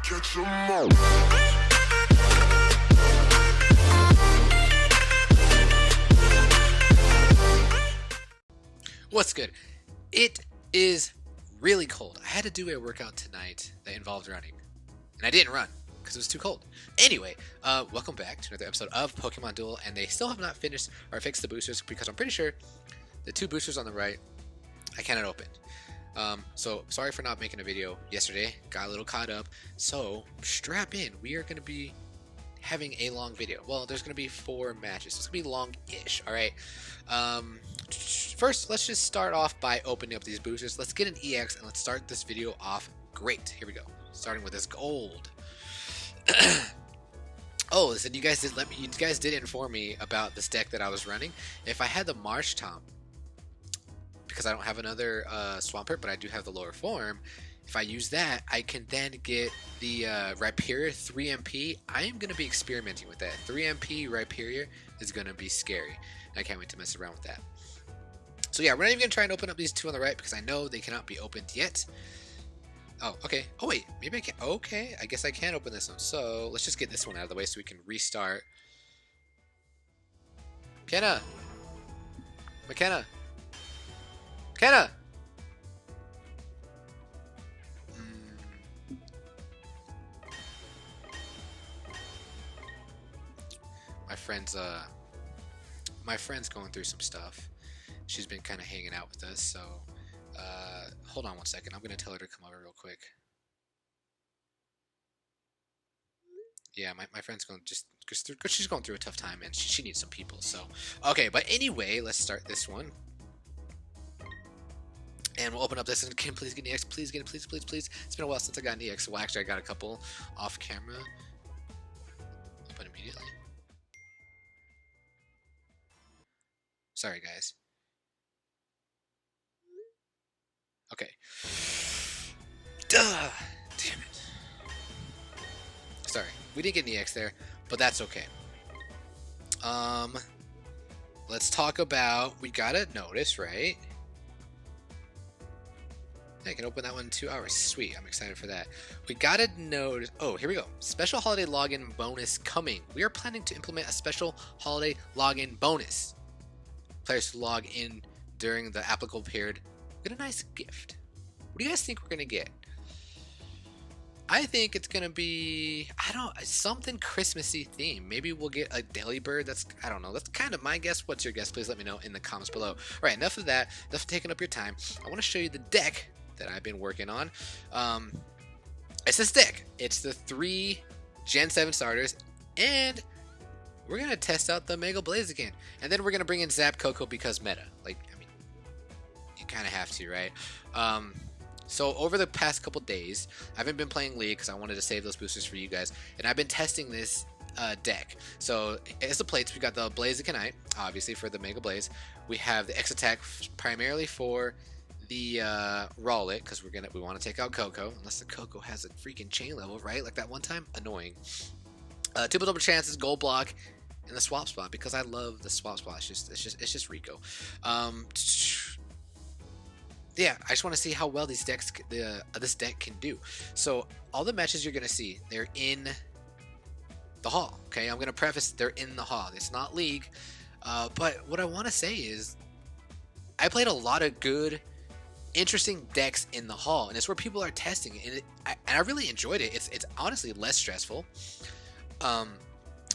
Catch 'em all. What's good? It is really cold. I had to do a workout tonight that involved running, and I didn't run because it was too cold. Anyway, welcome back to another episode of Pokemon Duel, and they still have not finished or fixed the boosters because I'm pretty sure the two boosters on the right I cannot open. So sorry for not making a video yesterday. Got a little caught up. So strap in. We are going to be having a long video. Well, there's going to be 4 matches. So it's going to be long-ish. All right. First, let's just start off by opening up these boosters. Let's get an EX and let's start this video off great. Here we go. Starting with this gold. Oh, listen, you guys did inform me about this deck that I was running. If I had the Marsh Tom, because I don't have another Swampert, but I do have the lower form. If I use that, I can then get the Rhyperior 3MP. I am going to be experimenting with that. 3MP Rhyperior is going to be scary. I can't wait to mess around with that. So yeah, we're not even going to try and open up these two on the right because I know they cannot be opened yet. Oh, okay. Oh wait, maybe I can. Okay, I guess I can open this one. So let's just get this one out of the way so we can restart. McKenna! McKenna! McKenna! My friend's going through some stuff. She's been kind of hanging out with us, so hold on one second. I'm gonna tell her to come over real quick. Yeah, my friend's going she's going through a tough time and she needs some people. So okay, but anyway, let's start this one. And we'll open up this and can please get an EX, please get it, please, please, please. It's been a while since I got an EX. Well, actually, I got a couple off camera. Open immediately. Sorry, guys. Okay. Duh! Damn it. Sorry, we didn't get an EX there, but that's okay. Let's talk about, we got a notice, right? I can open that one in 2 hours. Sweet, I'm excited for that. We got a notice. Oh, here we go. Special holiday login bonus coming. We are planning to implement a special holiday login bonus. Players who log in during the applicable period get a nice gift. What do you guys think we're gonna get? I think it's gonna be, something Christmassy theme. Maybe we'll get a Delibird. I don't know. That's kind of my guess. What's your guess? Please let me know in the comments below. All right, enough of that. Enough of taking up your time. I want to show you the deck that I've been working on. It's this deck. It's the 3 Gen 7 starters, and we're gonna test out the Mega Blaziken, and then we're gonna bring in Zap Coco because meta. Like, I mean, you kind of have to, right? So over the past couple days, I haven't been playing League because I wanted to save those boosters for you guys, and I've been testing this deck. So as the plates, we got the Blazikenite, obviously for the Mega Blaze. We have the X Attack primarily for the Rowlet, because we want to take out Coco, unless the Coco has a freaking chain level, right? Like that one time, annoying. Double chances, Gold Block, and the Swap Spot, because I love the Swap Spot. It's just Rico. Yeah, I just want to see how well these decks, this deck can do. So all the matches you're gonna see, they're in the hall. Okay, I'm gonna preface they're in the hall. It's not League, but what I want to say is, I played a lot of good, interesting decks in the hall, and it's where people are testing it, and I really enjoyed it. It's honestly less stressful. But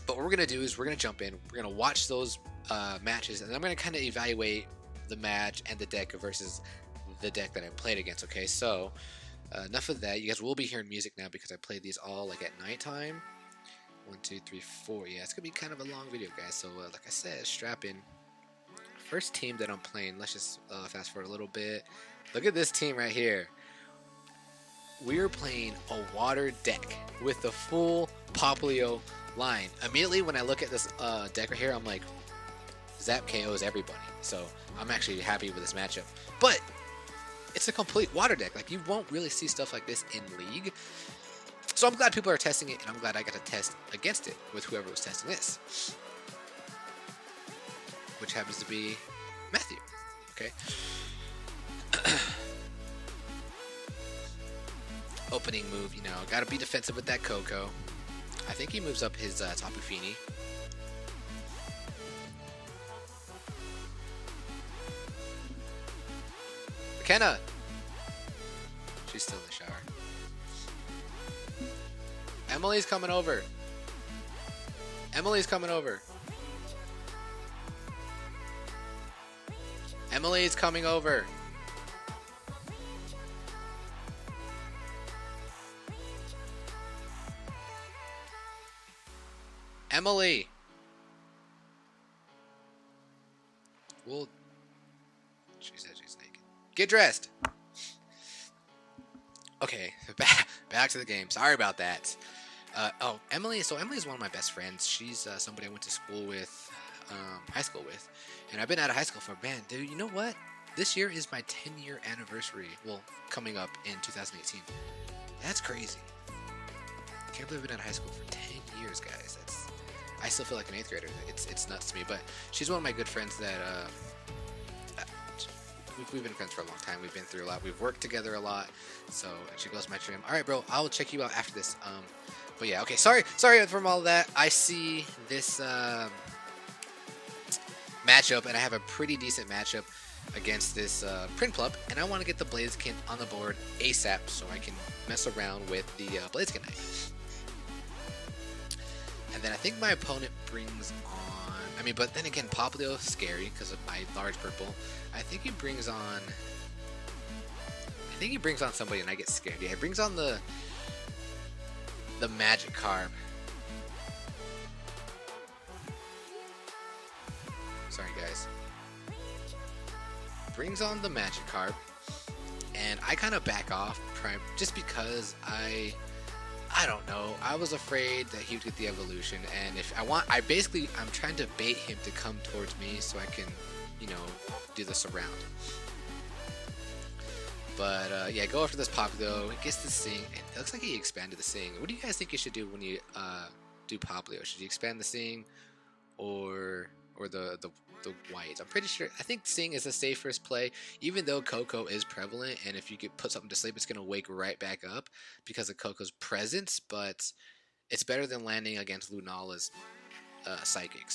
what we're gonna do is we're gonna jump in. We're gonna watch those matches, and I'm gonna kind of evaluate the match and the deck versus the deck that I played against. Okay, so enough of that. You guys will be hearing music now because I played these all like at nighttime. 1, 2, 3, 4. Yeah, it's gonna be kind of a long video, guys. So like I said, strap in. First team that I'm playing. Let's just fast forward a little bit. Look at this team right here. We're playing a water deck with the full Popplio line. Immediately when I look at this deck right here, I'm like, Zap KOs everybody. So I'm actually happy with this matchup. But it's a complete water deck. Like, you won't really see stuff like this in League. So I'm glad people are testing it, and I'm glad I got to test against it with whoever was testing this, which happens to be Matthew. Okay. opening move, you know, gotta be defensive with that Coco. I think he moves up his Tapu Fini. McKenna! She's still in the shower. Emily's coming over. Emily's coming over. Emily's coming over. Emily. Well, she said she's naked. Get dressed. Okay, back to the game. Sorry about that. Oh, Emily. So Emily's one of my best friends. She's somebody I went to school with, high school with, and I've been out of high school for dude. You know what? This year is my 10-year anniversary. Well, coming up in 2018. That's crazy. I can't believe I've been out of high school for 10 years, guys. I still feel like an 8th grader. It's nuts to me. But she's one of my good friends that we've been friends for a long time. We've been through a lot. We've worked together a lot. So she goes to my gym. All right, bro. I will check you out after this. But yeah, okay. Sorry from all that. I see this matchup, and I have a pretty decent matchup against this Prinplup, and I want to get the Blaziken on the board ASAP so I can mess around with the Blaziken Knight. And then I think my opponent brings on... I mean, but then again, Poplio is scary because of my large purple. I think he brings on... somebody and I get scared. Yeah, he brings on the Magikarp. Sorry, guys. Brings on the Magikarp, and I kind of back off just because I don't know. I was afraid that he would get the evolution, and if I'm trying to bait him to come towards me so I can, you know, do the surround. But yeah, go after this Poplio. It gets the Sing, and it looks like he expanded the Sing. What do you guys think you should do when you do Poplio? Should you expand the Sing or the white? I'm pretty sure. I think Sing is the safest play, even though Coco is prevalent, and if you could put something to sleep, it's gonna wake right back up because of Coco's presence. But it's better than landing against Lunala's Psychic.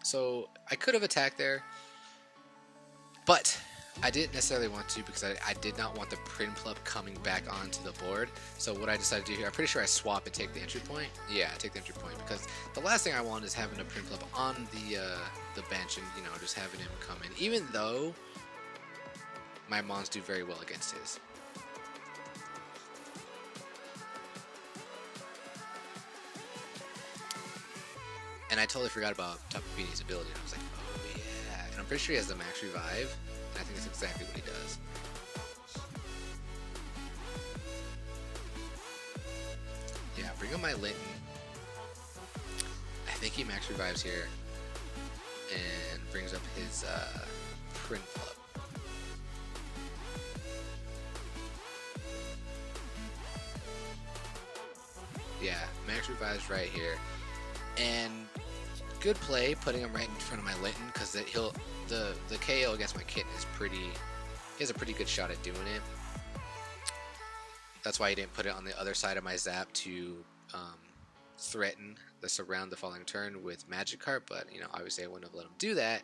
So I could have attacked there, but I didn't necessarily want to because I did not want the Prinplup coming back onto the board. So what I decided to do here, I'm pretty sure I swap and take the entry point. Yeah, I take the entry point because the last thing I want is having a Prinplup on the bench and, you know, just having him come in, even though my mons do very well against his. And I totally forgot about Tapu Fini's ability, and I was like, oh yeah. And I'm pretty sure he has the max revive, and I think that's exactly what he does. Yeah, bring up my Linton. I think he max revives here, and brings up his Prinplup. Yeah, max revives right here. And good play putting him right in front of my Linton because the KO against my Kitten is pretty. He has a pretty good shot at doing it. That's why he didn't put it on the other side of my Zap to threaten the surround the following turn with Magikarp. But you know, obviously I wouldn't have let him do that.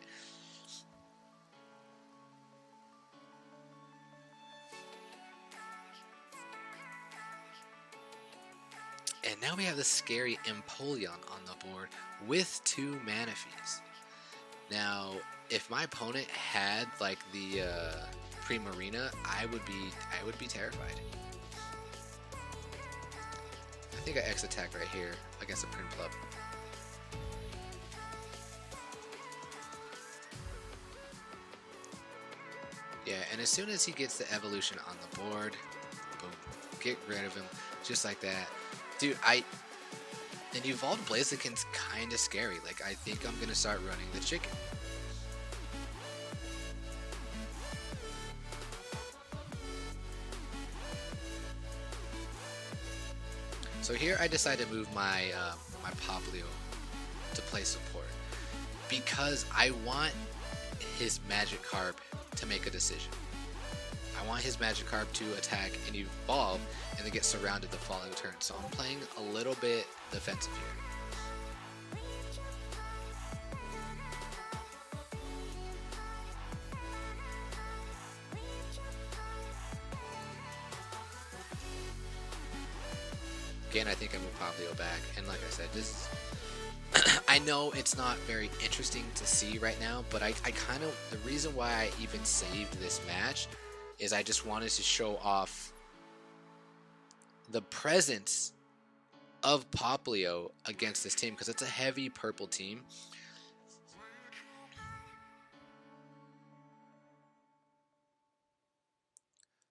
And now we have the scary Empoleon on the board with 2 Manaphy's. Now, if my opponent had like the Primarina, I would be terrified. I think I X attack right here against a Prinplup. Yeah, and as soon as he gets the evolution on the board, boom, get rid of him just like that. Dude, an evolved Blaziken's kind of scary. Like, I think I'm going to start running the chicken. So here I decided to move my my Poplio to play support because I want his Magikarp to make a decision. I want his Magikarp to attack and evolve and then get surrounded the following turn. So I'm playing a little bit defensive here. Again, I think I move Popplio back, and like I said, this is I know it's not very interesting to see right now, but I kind of, the reason why I even saved this match is I just wanted to show off the presence of Popplio against this team, because it's a heavy purple team.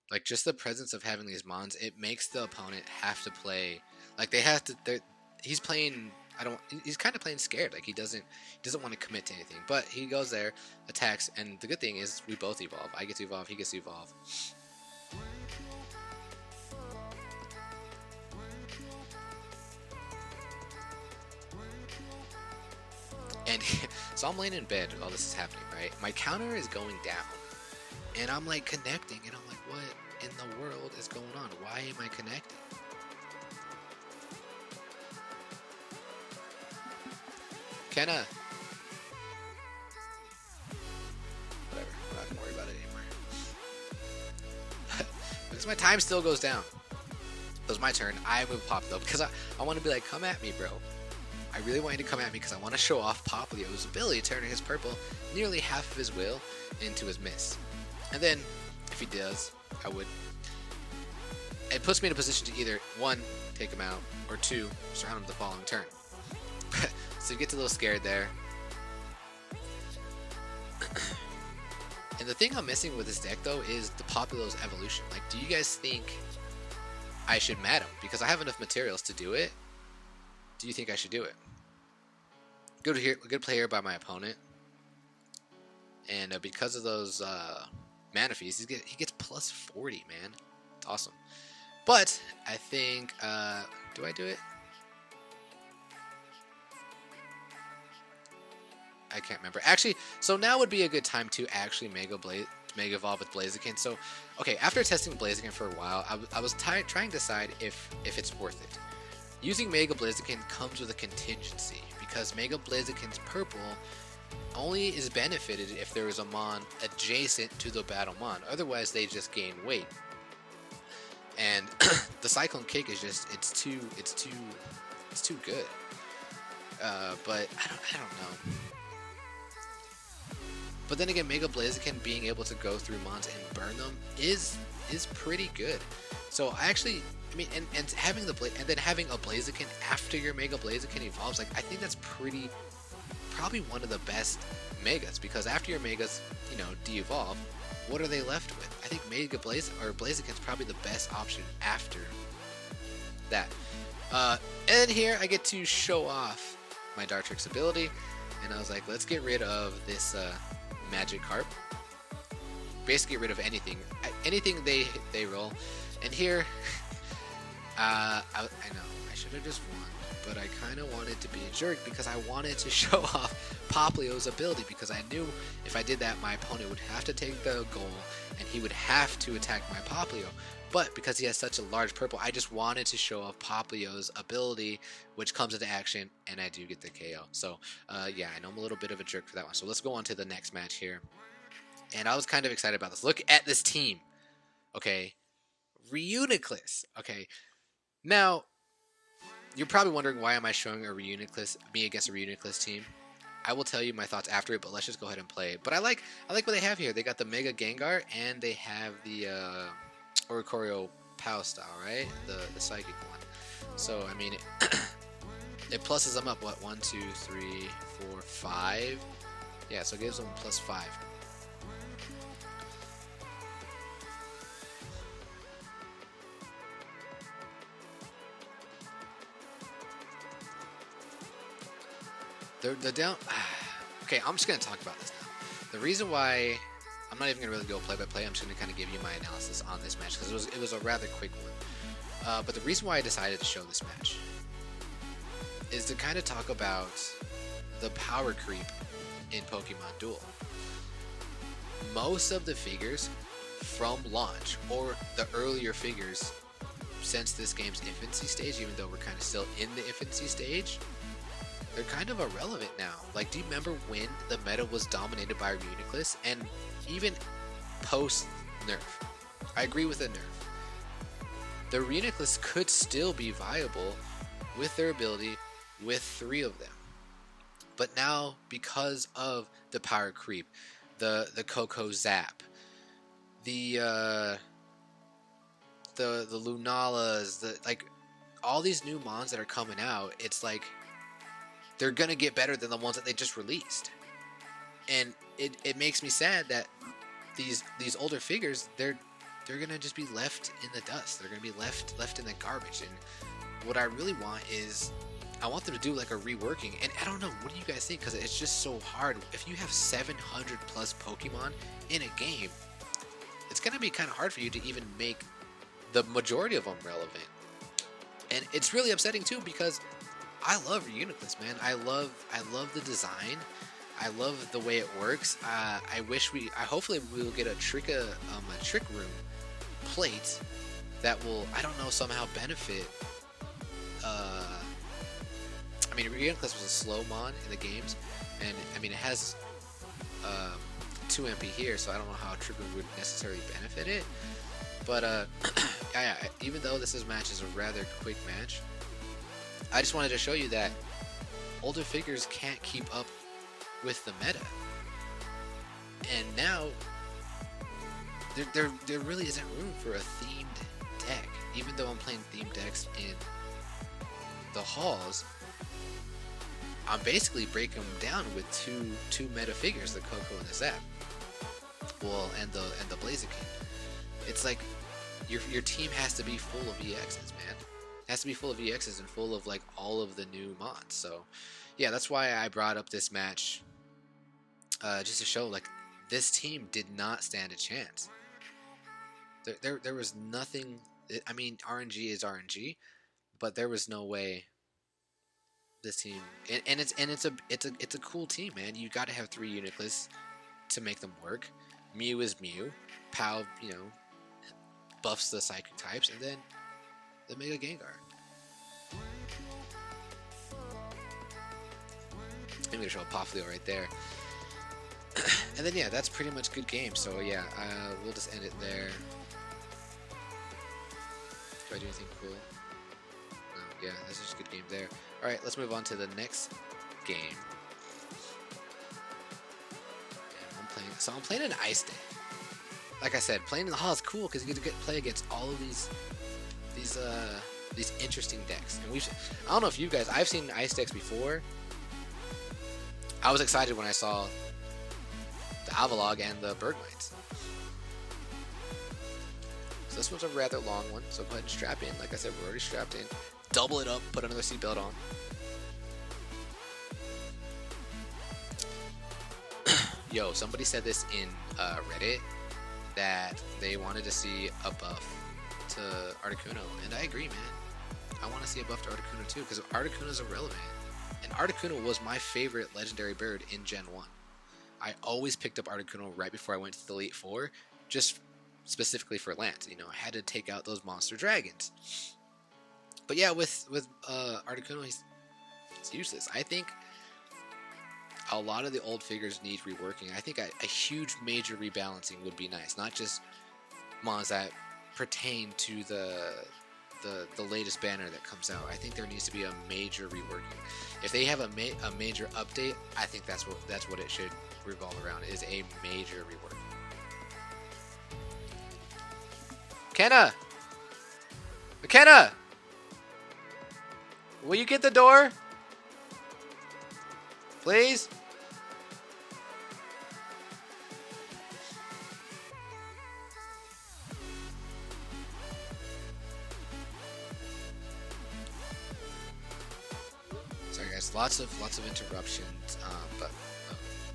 Like, just the presence of having these mons, it makes the opponent have to play, like, they have to, he's playing, he's kind of playing scared, like he doesn't want to commit to anything, but he goes there, attacks, and the good thing is we both evolve. I get to evolve, he gets to evolve. And so I'm laying in bed while this is happening, right? My counter is going down, and I'm like connecting, and I'm like, what in the world is going on? Why am I connecting? Kenna. Whatever, I'm not gonna worry about it anymore. Because my time still goes down. It was my turn. I move Popplio because I want to be like, come at me, bro. I really want you to come at me because I want to show off Popplio's ability to turn his purple nearly half of his will into his miss. And then, if he does, I would... It puts me in a position to either, 1, take him out, or 2, surround him the following turn. So you get a little scared there. And the thing I'm missing with this deck, though, is the Popplio's evolution. Like, do you guys think I should mat him? Because I have enough materials to do it. Do you think I should do it? Good play here by my opponent. And because of those mana fees, he gets plus 40, man. It's awesome. But I think, do I do it? I can't remember. Actually, so now would be a good time to actually Mega Evolve with Blaziken. So, okay, after testing Blaziken for a while, I was trying to decide if it's worth it. Using Mega Blaziken comes with a contingency, because Mega Blaziken's purple only is benefited if there is a mon adjacent to the battle mon. Otherwise, they just gain weight. And the Cyclone Kick is just, it's too good. But I don't know. But then again, Mega Blaziken being able to go through mons and burn them is pretty good. So I mean, and having and then having a Blaziken after your Mega Blaziken evolves, like, I think that's probably one of the best Megas, because after your Megas, you know, de-evolve, what are they left with? I think Mega Blaziken's probably the best option after that. And here I get to show off my Dartrix ability, and I was like, let's get rid of this Magikarp. Basically get rid of anything they roll. And here, I know I should have just won, but I kind of wanted to be a jerk because I wanted to show off Popplio's ability, because I knew if I did that, my opponent would have to take the goal and he would have to attack my Popplio. But because he has such a large purple, I just wanted to show off Popplio's ability, which comes into action, and I do get the KO. So, yeah, I know I'm a little bit of a jerk for that one. So let's go on to the next match here. And I was kind of excited about this. Look at this team. Okay. Reuniclus. Okay. Now, you're probably wondering, why am I showing me against a Reuniclus team? I will tell you my thoughts after it, but let's just go ahead and play it. But I like what they have here. They got the Mega Gengar, and they have the Oricorio POW style, right? The psychic one. So, I mean, it pluses them up, what, 1, 2, 3, 4, 5? Yeah, so it gives them plus 5. They're down. Okay, I'm just going to talk about this now. The reason why I'm not even going to really go play by play, I'm just going to kind of give you my analysis on this match, because it was a rather quick one. But the reason why I decided to show this match is to kind of talk about the power creep in Pokemon Duel. most of the figures from launch, or the earlier figures since this game's infancy stage, even though we're kind of still in the infancy stage, they're kind of irrelevant now. Like, do you remember when the meta was dominated by Reuniclus? And even post nerf, I agree with the nerf, the Reuniclus could still be viable with their ability with 3 of them. But now, because of the power creep, the Coco Zap, the Lunalas, like all these new mons that are coming out, it's like they're gonna get better than the ones that they just released, and it makes me sad that these older figures, they're gonna just be left in the dust. They're gonna be left in the garbage. And what I really want is, I want them to do like a reworking. And I don't know, what do you guys think? Because it's just so hard. If you have 700 plus Pokemon in a game, it's gonna be kind of hard for you to even make the majority of them relevant. And it's really upsetting too, because I love Reuniclus, man. I love the design. I love the way it works. I hopefully we will get a trick room plate that will, I don't know, somehow benefit. I mean, Reuniclus was a slow mon in the games, and I mean, it has 2 MP here, so I don't know how a trick room would necessarily benefit it. But yeah, even though this match is a rather quick match, I just wanted to show you that older figures can't keep up with the meta. And now, there really isn't room for a themed deck. Even though I'm playing themed decks in the halls, I'm basically breaking them down with two meta figures, the Coco and the Zap. Well, and the Blaziken. It's like your team has to be full of EXs, man. It has to be full of EXs and full of like all of the new mods. So yeah, that's why I brought up this match, just to show like this team did not stand a chance. There was nothing. I mean, RNG is RNG, but there was no way this team, and it's a cool team, man. You got to have 3 Uniclus to make them work. Mew is Mew. Pow, buffs the psychic types, and then the Mega Gengar. I'm gonna show a Poplio right there. And then yeah, that's pretty much good game. So yeah, we'll just end it there. Do I do anything cool? No, yeah, that's just a good game there. Alright, let's move on to the next game. So I'm playing an Ice Day. Like I said, playing in the hall is cool because you get to play against all of these interesting decks. And I don't know if you guys, I've seen Ice decks before. I was excited when I saw the Avalog and the Bergmites. So this one's a rather long one, so go ahead and strap in. Like I said, we're already strapped in. Double it up, put another seatbelt on. Yo, somebody said this in Reddit, that they wanted to see a buff to Articuno, and I agree, man. I want to see a buff to Articuno too, because Articuno's irrelevant. And Articuno was my favorite legendary bird in Gen 1. I always picked up Articuno right before I went to the Elite Four, just specifically for Lance. I had to take out those monster dragons. But yeah, with Articuno, he's useless. I think a lot of the old figures need reworking. I think a huge major rebalancing would be nice. Not just mons that pertain to the latest banner that comes out. I think there needs to be a major reworking. If they have a major update, I think that's what it should revolve around, is a major reworking. McKenna! Will you get the door? Please? Sorry guys, lots of interruptions, but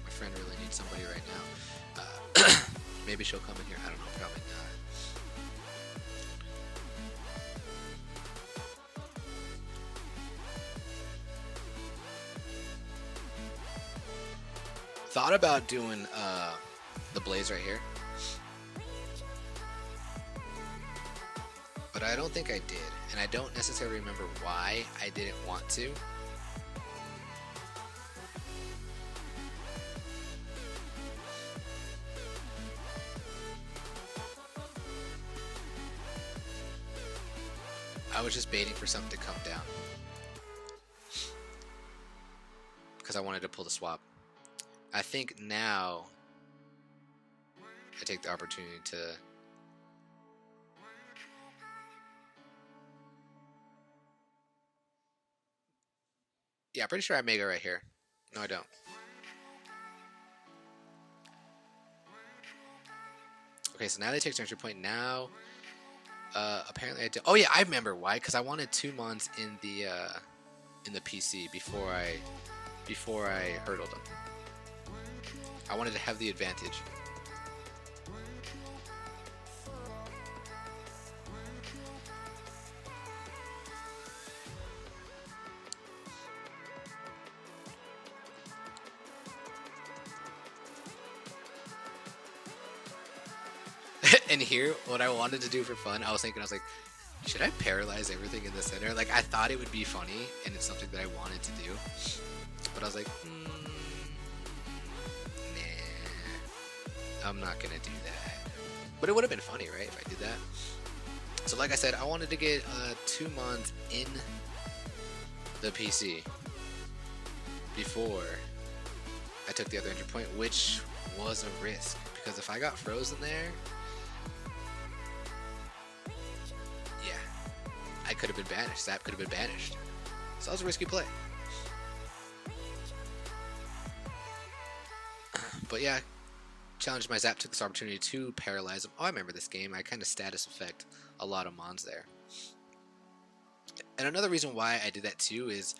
my friend really needs somebody right now. Maybe she'll come in here, I don't know, probably not. Thought about doing the Blaze right here. But I don't think I did, and I don't necessarily remember why I didn't want to. I was just baiting for something to come down because I wanted to pull the swap. I think now I take the opportunity to yeah, pretty sure I may go right here. No, I don't. Okay, so now they take the entry point. Now apparently I did. Oh yeah, I remember why. Because I wanted 2 mons in the PC before I hurdled them. I wanted to have the advantage. And here, what I wanted to do for fun, I was like, should I paralyze everything in the center? Like, I thought it would be funny, and it's something that I wanted to do. But I was like, nah, I'm not gonna do that. But it would have been funny, right, if I did that? So like I said, I wanted to get 2 mons in the PC before I took the other entry point, which was a risk. Because if I got frozen there, I could have been banished. Zap could have been banished. So that was a risky play. But yeah, challenged my Zap, took this opportunity to paralyze him. Oh, I remember this game. I kind of status effect a lot of mons there. And another reason why I did that too is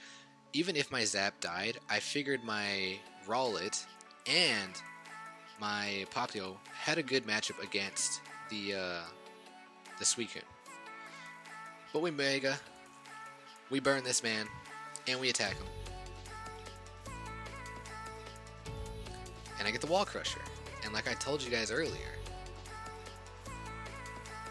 even if my Zap died, I figured my Rowlet and my Popio had a good matchup against the Suicune. But we Mega, we burn this man, and we attack him. And I get the Wall Crusher. And like I told you guys earlier,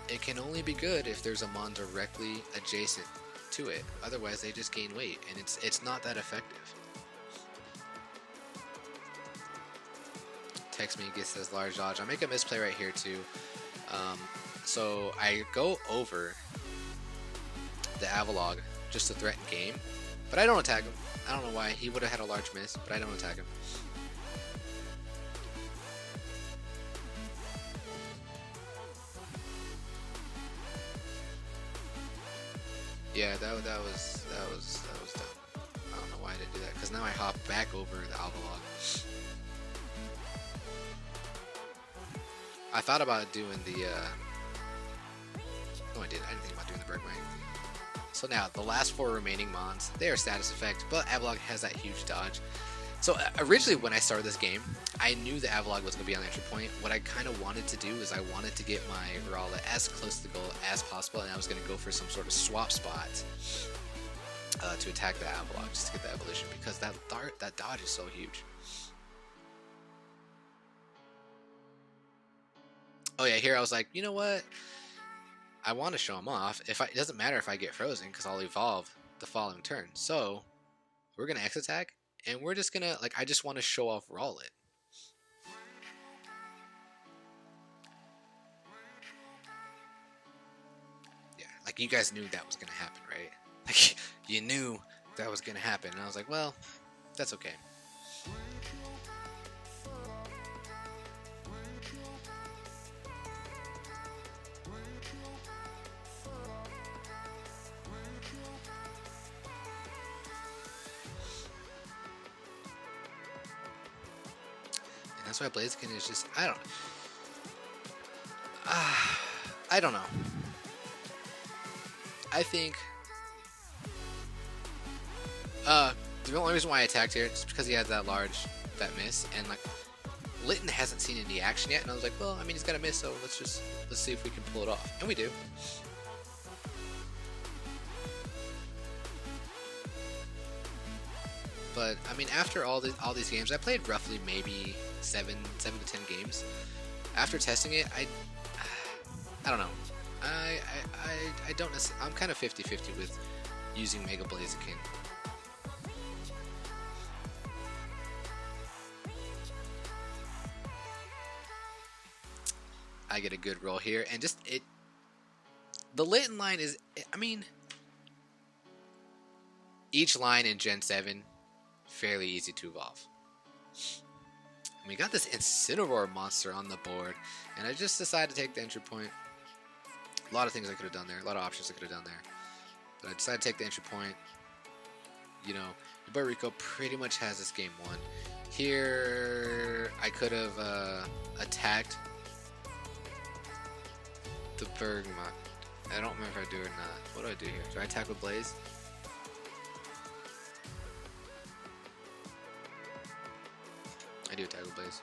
it can only be good if there's a mon directly adjacent to it. Otherwise, they just gain weight, and it's not that effective. Text me, gets this large dodge. I make a misplay right here too. So I go over the Avalog just to threaten game, but I don't attack him. I don't know why. He would have had a large miss, but I don't attack him. Yeah, that was dumb. I don't know why I didn't do that, because now I hop back over the Avalog. I thought about doing the no, I didn't think about doing the Bergmite. So now, the last 4 remaining mons, they are status effect, but Avalog has that huge dodge. So originally when I started this game, I knew the Avalog was going to be on the entry point. What I kind of wanted to do is I wanted to get my Rowlet as close to the goal as possible, and I was going to go for some sort of swap spot to attack the Avalog, just to get the evolution, because that dodge is so huge. Oh yeah, here I was like, you know what? I want to show him off. It doesn't matter if I get frozen, because I'll evolve the following turn. So we're gonna X attack, and we're just gonna I just want to show off Rowlet. Yeah, like you guys knew that was gonna happen, right? Like you knew that was gonna happen, and I was like, well, that's okay. That's why Blaziken is just, I don't know. I think the only reason why I attacked here is because he had that miss, and like Litten hasn't seen any action yet, and I was like, well, I mean, he's got a miss, so let's see if we can pull it off, and we do. But I mean, after all these games, I played roughly maybe 7 to 10 games. After testing it, I don't know. I don't necessarily. I'm kind of 50-50 with using Mega Blaziken. I get a good roll here, and just it. The Litten line is, I mean, each line in Gen 7 fairly easy to evolve. And we got this Incineroar monster on the board, and I just decided to take the entry point. A lot of things I could have done there, a lot of options I could have done there, but I decided to take the entry point. You know, your boy Rico pretty much has this game won. Here, I could have attacked the Bergmont. I don't remember if I do or not. What do I do here? Do I attack with Blaze? I do attack with Blaze.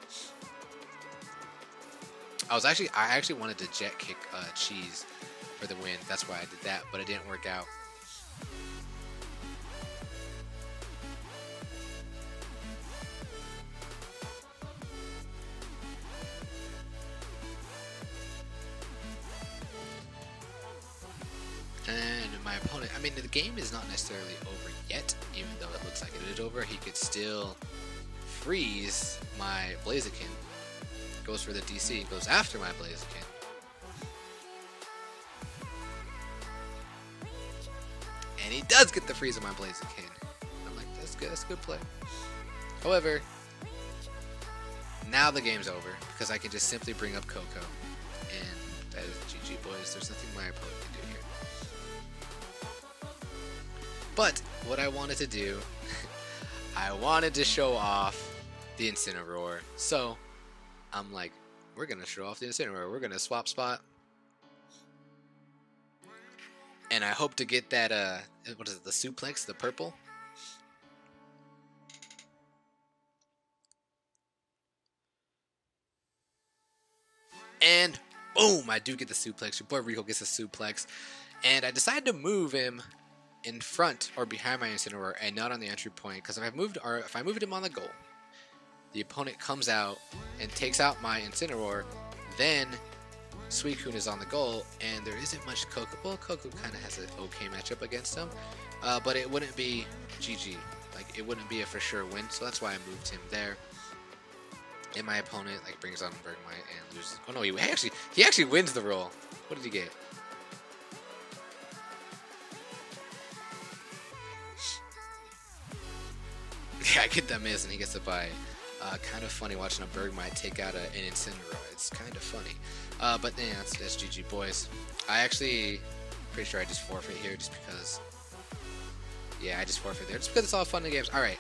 I actually wanted to jet kick Cheese for the win. That's why I did that, but it didn't work out. And my opponent, I mean, the game is not necessarily over yet, even though it looks like it is over. He could still freeze my Blaziken. Goes for the DC, goes after my Blaziken. And he does get the freeze of my Blaziken. I'm like, that's good, that's a good play. However, now the game's over because I can just simply bring up Coco. And that is GG, boys. There's nothing my opponent can do here. But what I wanted to do, I wanted to show off the Incineroar. So I'm like, we're gonna show off the Incineroar. We're gonna swap spot, and I hope to get that what is it? The suplex, the purple. And boom! I do get the suplex. Your boy Rico gets a suplex, and I decided to move him in front or behind my Incineroar and not on the entry point, because if I moved him on the goal, the opponent comes out and takes out my Incineroar, then Suicune is on the goal, and there isn't much Coco. Well, Coco kind of has an okay matchup against him, but it wouldn't be GG. Like, it wouldn't be a for sure win, so that's why I moved him there. And my opponent like brings on Bergmite and loses. Oh no, he actually wins the roll. What did he get? Yeah, I get that miss, and he gets it by. Kind of funny watching a Bergmite take out an Incineroar. It's kind of funny. But yeah, that's GG, boys. I actually, pretty sure I just forfeit here just because. Yeah, I just forfeit there just because it's all fun in the games. Alright.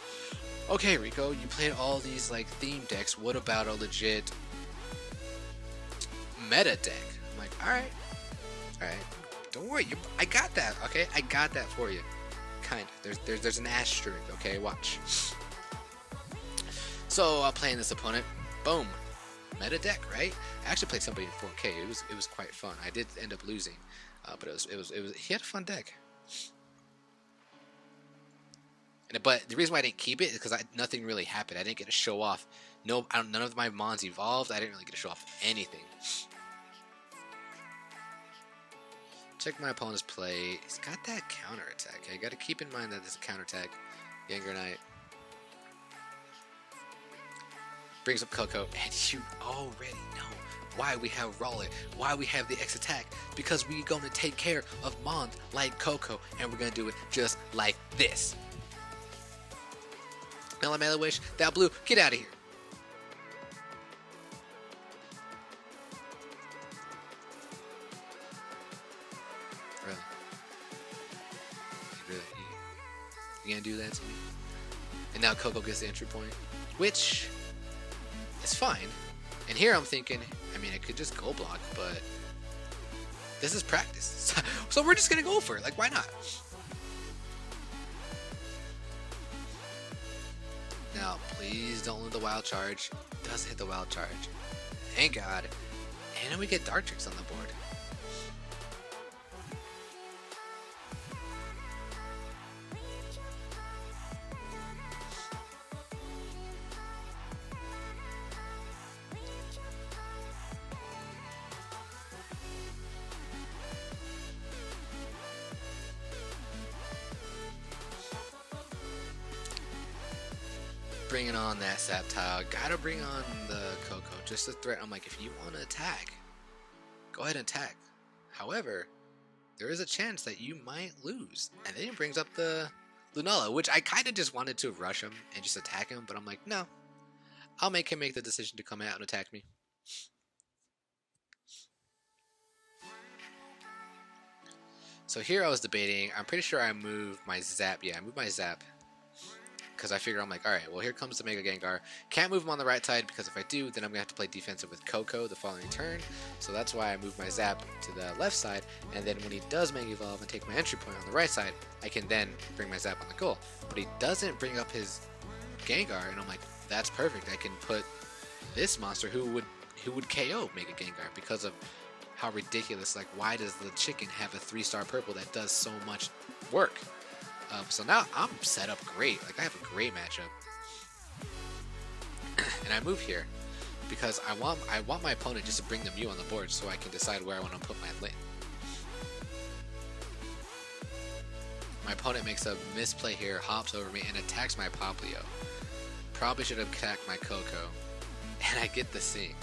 Okay, Rico, you played all these like theme decks. What about a legit meta deck? I'm like, alright. Alright. Don't worry. I got that, okay? I got that for you. Kind of. There's an asterisk, okay? Watch. So I'm playing this opponent. Boom, meta deck, right? I actually played somebody in 4K. It was quite fun. I did end up losing, but it was. He had a fun deck. But the reason why I didn't keep it is because nothing really happened. I didn't get to show off. None of my Mons evolved. I didn't really get to show off anything. Check my opponent's play. He's got that counter attack. I got to keep in mind that this counter attack. Yangerknight. Brings up Coco, and you already know why we have Roller, why we have the X attack, because we're going to take care of Mons like Coco, and we're going to do it just like this. Melee Wish, that blue, get out of here. Really? You gonna do that to me? And now Coco gets the entry point, which is fine. And here I'm thinking, I mean, I could just go block, but this is practice. So we're just gonna go for it. Like, why not? Now, please don't let the wild charge. It does hit the wild charge. Thank God. And then we get Dartrix on the board. bringing on that Saptile. Gotta bring on the Coco. Just a threat. I'm like, if you want to attack, go ahead and attack. However, there is a chance that you might lose. And then he brings up the Lunala, which I kind of just wanted to rush him and just attack him. But I'm like, no. I'll make him make the decision to come out and attack me. So here I was debating. I'm pretty sure I moved my Zap. Yeah, I moved my Zap. Because I figure I'm like, alright, well here comes the Mega Gengar. Can't move him on the right side because if I do, then I'm going to have to play defensive with Coco the following turn. So that's why I moved my Zap to the left side. And then when he does Mega Evolve and take my entry point on the right side, I can then bring my Zap on the goal. But he doesn't bring up his Gengar, and I'm like, that's perfect. I can put this monster who would KO Mega Gengar because of how ridiculous. Like, why does the chicken have a 3-star purple that does so much work? So now I'm set up great. Like, I have a great matchup. And I move here because I want my opponent just to bring the Mew on the board so I can decide where I want to put my Litten. My opponent makes a misplay here, hops over me, and attacks my Poplio. Probably should have attacked my Coco. And I get the Sing.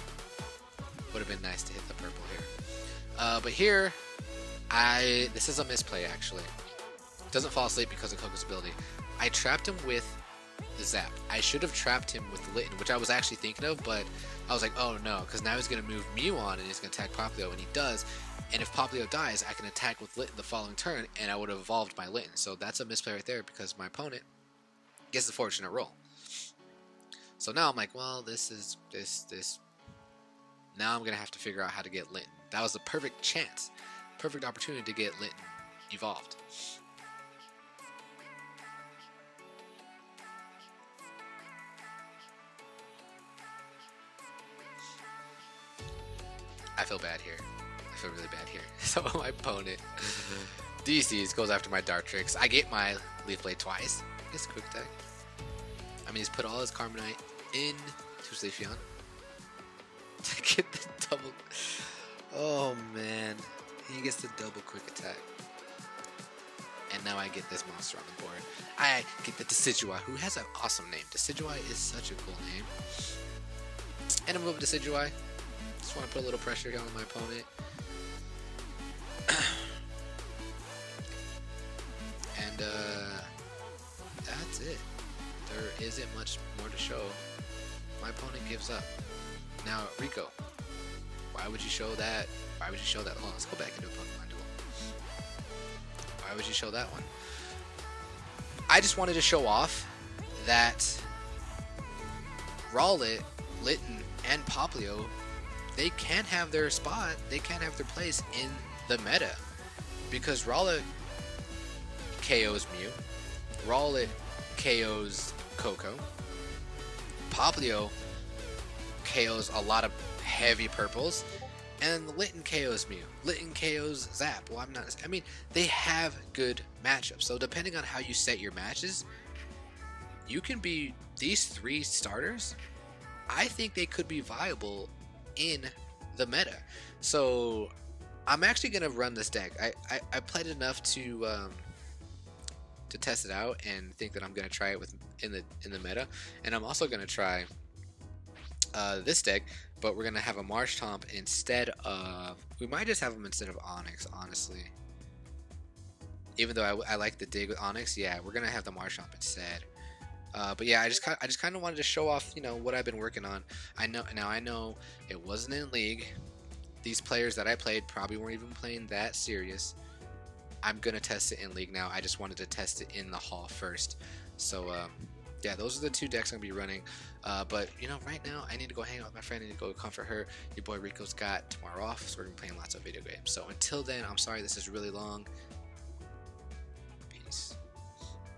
Would have been nice to hit the purple here. But here, this is a misplay actually. Doesn't fall asleep because of Coco's ability. I trapped him with the Zap. I should have trapped him with Litten, which I was actually thinking of, but I was like, oh no, because now he's going to move Mew on and he's going to attack Poplio, and he does. And if Poplio dies, I can attack with Litten the following turn, and I would have evolved my Litten. So that's a misplay right there because my opponent gets the fortunate roll. So now I'm like, well, this. Now I'm going to have to figure out how to get Litten. That was the perfect chance, perfect opportunity to get Litten evolved. I feel bad here. I feel really bad here. So my opponent DCs, goes after my Dartrix. I get my Leaf Blade twice. It's a quick attack. I mean, he's put all his Carbonite into Slayfion to get the double. Oh man, he gets the double quick attack. And now I get this monster on the board. I get the Decidueye, who has an awesome name. Decidueye is such a cool name. And I'm moving Decidueye. Just want to put a little pressure down on my opponent. And that's it. There isn't much more to show. My opponent gives up. Now, Rico, why would you show that? Why would you show that? Hold on, let's go back into a Pokemon Duel. Why would you show that one? I just wanted to show off that Rowlet, Litten, and Poplio, they can have their spot, they can have their place in the meta. Because Rowlet KOs Mew, Rowlet KOs Coco, Poplio KOs a lot of heavy purples, and Litten KOs Mew, Litten KOs Zap. Well, I mean, they have good matchups. So depending on how you set your matches, you can be these 3 starters. I think they could be viable in the meta. So I'm actually gonna run this deck. I played enough to test it out and think that I'm gonna try it in the meta, and I'm also gonna try this deck, but we're gonna have a Marshtomp instead of. We might just have him instead of Onyx, honestly. Even though I like the dig with Onyx, yeah, we're gonna have the Marshtomp instead. But yeah, I just kind of wanted to show off, you know, what I've been working on. I know it wasn't in League. These players that I played probably weren't even playing that serious. I'm gonna test it in League now. I just wanted to test it in the Hall first. So yeah, those are the 2 decks I'm gonna be running. But you know, right now I need to go hang out with my friend. I need to go comfort her. Your boy Rico's got tomorrow off, so we're gonna be playing lots of video games. So until then, I'm sorry this is really long.